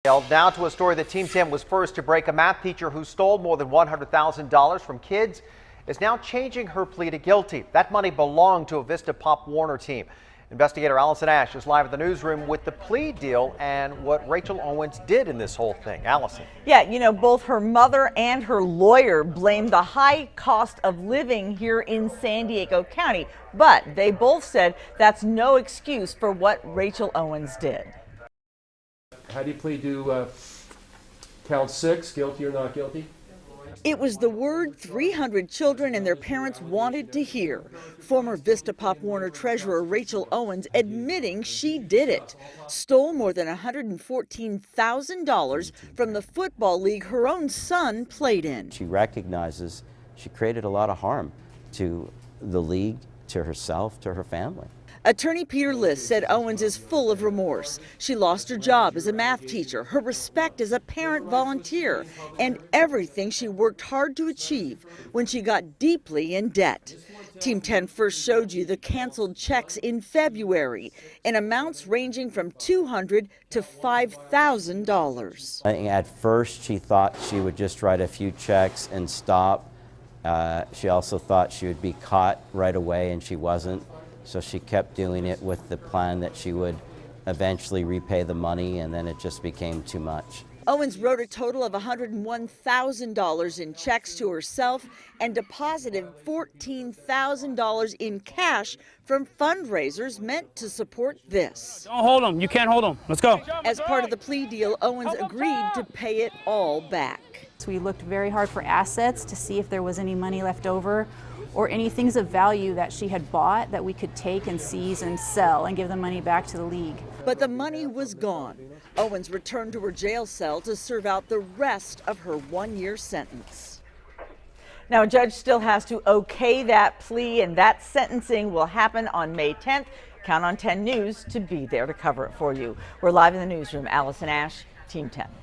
Now to a story that Team 10 was first to break. A math teacher who stole more than $100,000 from kids is now changing her plea to guilty. That money belonged to a Vista Pop Warner team. Investigator Allison Ash is live at the newsroom with the plea deal and what Rachel Owens did in this whole thing. Allison. Yeah, both her mother and her lawyer blame the high cost of living here in San Diego County, but they both said that's no excuse for what Rachel Owens did. How do you plead to count 6, guilty or not guilty? It was the word 300 children and their parents wanted to hear. Former Vista Pop Warner treasurer Rachel Owens admitting she did it. Stole more than $114,000 from the football league her own son played in. She recognizes she created a lot of harm to the league, to herself, to her family. Attorney Peter List said Owens is full of remorse. She lost her job as a math teacher, her respect as a parent volunteer, and everything she worked hard to achieve when she got deeply in debt. Team 10 first showed you the canceled checks in February in amounts ranging from $200 to $5,000. I think at first she thought she would just write a few checks and stop. She also thought she would be caught right away, and she wasn't. So she kept doing it with the plan that she would eventually repay the money, and then it just became too much. Owens wrote a total of $101,000 in checks to herself and deposited $14,000 in cash from fundraisers meant to support this. Don't hold them. You can't hold them. Let's go. As part of the plea deal, Owens agreed to pay it all back. So we looked very hard for assets to see if there was any money left over or any things of value that she had bought that we could take and seize and sell and give the money back to the league. But the money was gone. Owens returned to her jail cell to serve out the rest of her one-year sentence. Now, a judge still has to okay that plea, and that sentencing will happen on May 10th. Count on 10 News to be there to cover it for you. We're live in the newsroom. Allison Ash, Team 10.